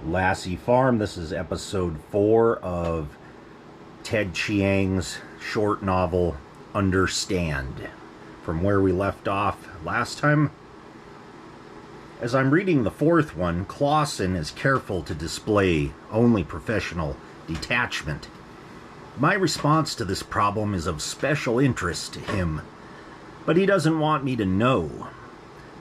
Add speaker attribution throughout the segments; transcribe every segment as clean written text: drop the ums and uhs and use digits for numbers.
Speaker 1: Lassie Farm. This is episode 4 of Ted Chiang's short novel, Understand. From where we left off last time, as I'm reading the fourth one, Clausen is careful to display only professional detachment. My response to this problem is of special interest to him, but he doesn't want me to know.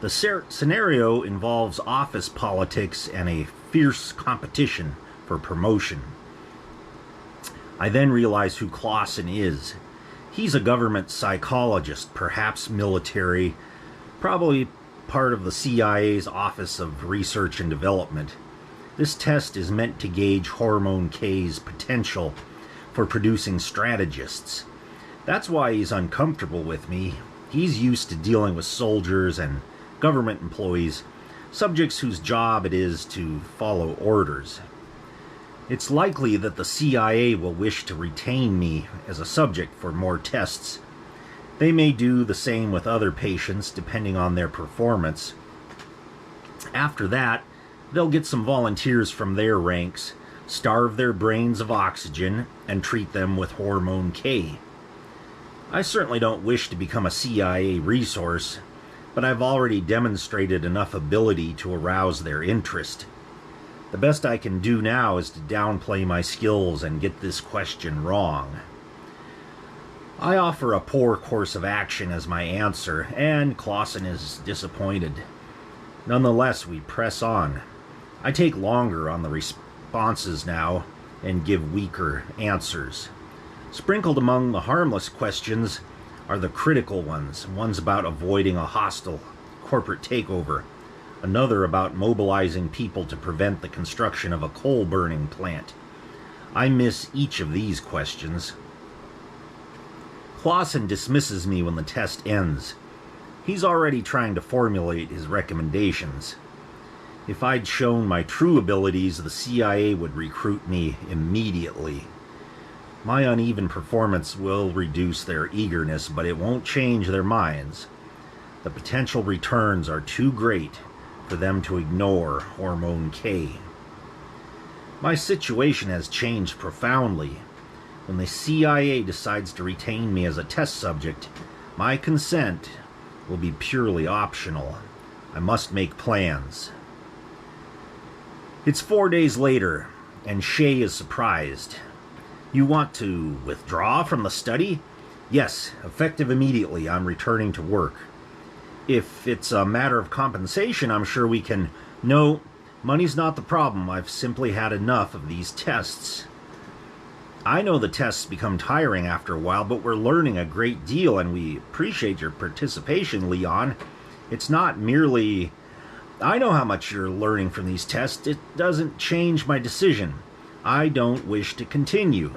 Speaker 1: The scenario involves office politics and a fierce competition for promotion. I then realize who Clausen is. He's a government psychologist, perhaps military, probably part of the CIA's Office of Research and Development. This test is meant to gauge Hormone K's potential for producing strategists. That's why he's uncomfortable with me. He's used to dealing with soldiers and government employees, subjects whose job it is to follow orders. It's likely that the CIA will wish to retain me as a subject for more tests. They may do the same with other patients, depending on their performance. After that, they'll get some volunteers from their ranks, starve their brains of oxygen, and treat them with Hormone K. I certainly don't wish to become a CIA resource, but I've already demonstrated enough ability to arouse their interest. The best I can do now is to downplay my skills and get this question wrong. I offer a poor course of action as my answer, and Clausen is disappointed. Nonetheless, we press on. I take longer on the responses now and give weaker answers. Sprinkled among the harmless questions are the critical ones about avoiding a hostile corporate takeover, another about mobilizing people to prevent the construction of a coal-burning plant. I miss each of these questions. Clausen dismisses me when the test ends. He's already trying to formulate his recommendations. If I'd shown my true abilities, the CIA would recruit me immediately. My uneven performance will reduce their eagerness, but it won't change their minds. The potential returns are too great for them to ignore Hormone K. My situation has changed profoundly. When the CIA decides to retain me as a test subject, my consent will be purely optional. I must make plans. It's 4 days later, and Shay is surprised. "You want to withdraw from the study?" "Yes, effective immediately. I'm returning to work." "If it's a matter of compensation, I'm sure we can..." "No, money's not the problem. I've simply had enough of these tests." "I know the tests become tiring after a while, but we're learning a great deal, and we appreciate your participation, Leon. It's not merely..." "I know how much you're learning from these tests. It doesn't change my decision. I don't wish to continue."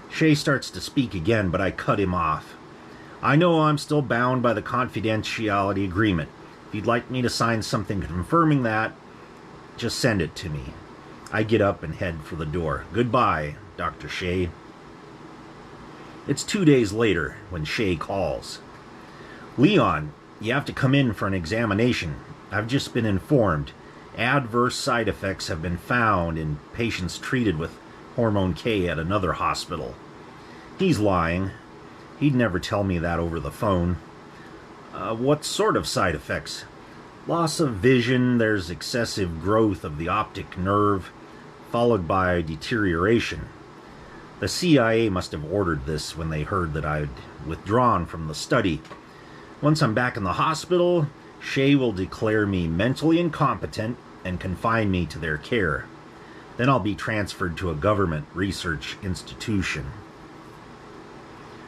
Speaker 1: Shay starts to speak again, but I cut him off. "I know I'm still bound by the confidentiality agreement. If you'd like me to sign something confirming that, just send it to me." I get up and head for the door. "Goodbye, Dr. Shay." It's 2 days later when Shay calls. "Leon, you have to come in for an examination. I've just been informed. Adverse side effects have been found in patients treated with Hormone K at another hospital." He's lying. He'd never tell me that over the phone. "What sort of side effects?" "Loss of vision, there's excessive growth of the optic nerve, followed by deterioration." The CIA must have ordered this when they heard that I'd withdrawn from the study. Once I'm back in the hospital, Shay will declare me mentally incompetent and confine me to their care. Then I'll be transferred to a government research institution.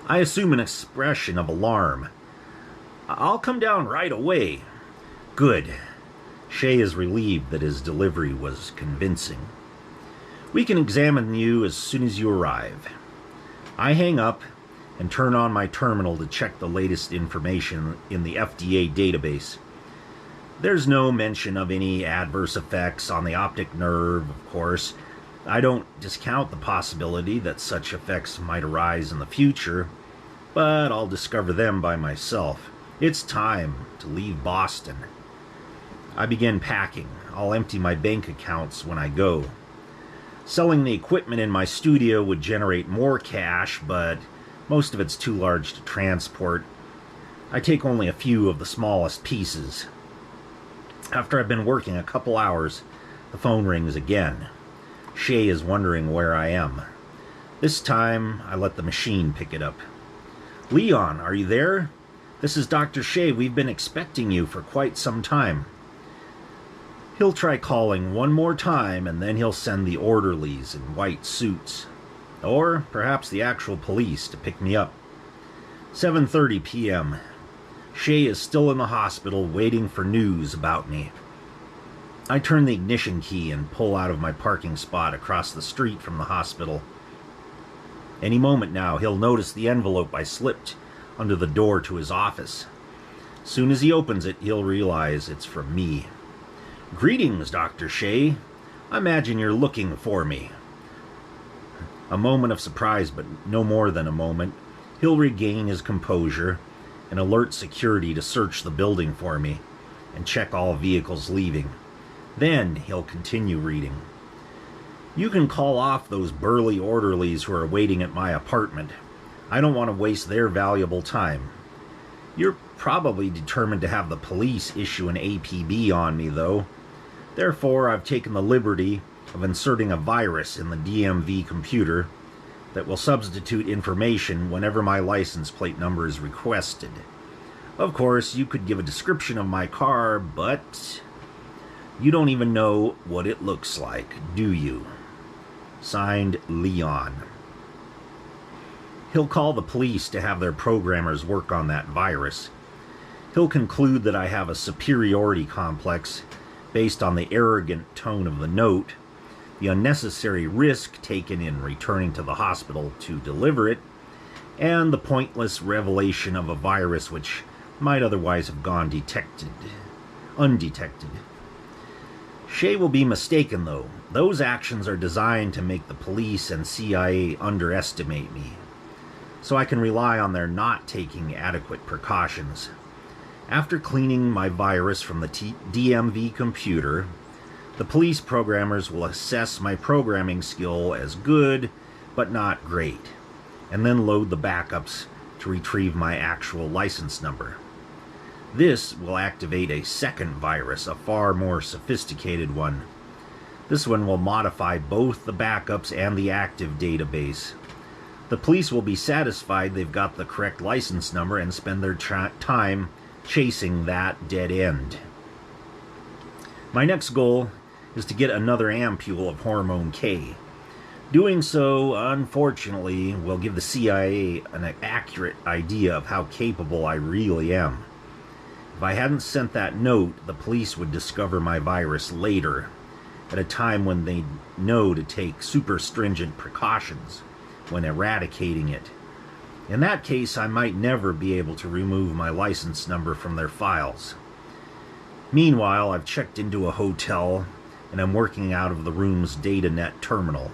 Speaker 1: I assume an expression of alarm. "I'll come down right away." "Good." Shay is relieved that his delivery was convincing. "We can examine you as soon as you arrive." I hang up and turn on my terminal to check the latest information in the FDA database. There's no mention of any adverse effects on the optic nerve, of course. I don't discount the possibility that such effects might arise in the future, but I'll discover them by myself. It's time to leave Boston. I begin packing. I'll empty my bank accounts when I go. Selling the equipment in my studio would generate more cash, but most of it's too large to transport. I take only a few of the smallest pieces. After I've been working a couple hours, the phone rings again. Shay is wondering where I am. This time, I let the machine pick it up. "Leon, are you there? This is Dr. Shay. We've been expecting you for quite some time." He'll try calling one more time, and then he'll send the orderlies in white suits. Or perhaps the actual police to pick me up. 7:30 p.m. Shay is still in the hospital waiting for news about me. I turn the ignition key and pull out of my parking spot across the street from the hospital. Any moment now, he'll notice the envelope I slipped under the door to his office. Soon as he opens it, he'll realize it's from me. "Greetings, Dr. Shay. I imagine you're looking for me." A moment of surprise, but no more than a moment. He'll regain his composure and alert security to search the building for me and check all vehicles leaving. Then he'll continue reading. "You can call off those burly orderlies who are waiting at my apartment. I don't want to waste their valuable time. You're probably determined to have the police issue an APB on me, though. Therefore, I've taken the liberty of inserting a virus in the DMV computer that will substitute information whenever my license plate number is requested. Of course, you could give a description of my car, but you don't even know what it looks like, do you?" Signed, Leon. He'll call the police to have their programmers work on that virus. He'll conclude that I have a superiority complex based on the arrogant tone of the note, the unnecessary risk taken in returning to the hospital to deliver it, and the pointless revelation of a virus which might otherwise have gone undetected. Shay will be mistaken, though. Those actions are designed to make the police and CIA underestimate me, so I can rely on their not taking adequate precautions. After cleaning my virus from the DMV computer, the police programmers will assess my programming skill as good, but not great, and then load the backups to retrieve my actual license number. This will activate a second virus, a far more sophisticated one. This one will modify both the backups and the active database. The police will be satisfied they've got the correct license number and spend their time chasing that dead end. My next goal is to get another ampule of hormone K. Doing so, unfortunately, will give the CIA an accurate idea of how capable I really am. If I hadn't sent that note, the police would discover my virus later, at a time when they know to take super stringent precautions when eradicating it. In that case, I might never be able to remove my license number from their files. Meanwhile, I've checked into a hotel, and I'm working out of the room's datanet terminal.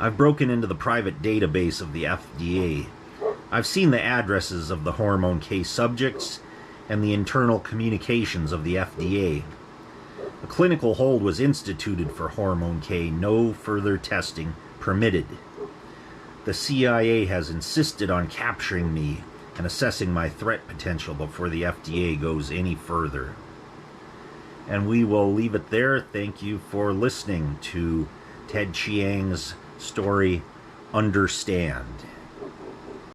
Speaker 1: I've broken into the private database of the FDA. I've seen the addresses of the hormone K subjects and the internal communications of the FDA. A clinical hold was instituted for hormone K, no further testing permitted. The CIA has insisted on capturing me and assessing my threat potential before the FDA goes any further. And we will leave it there. Thank you for listening to Ted Chiang's story, Understand.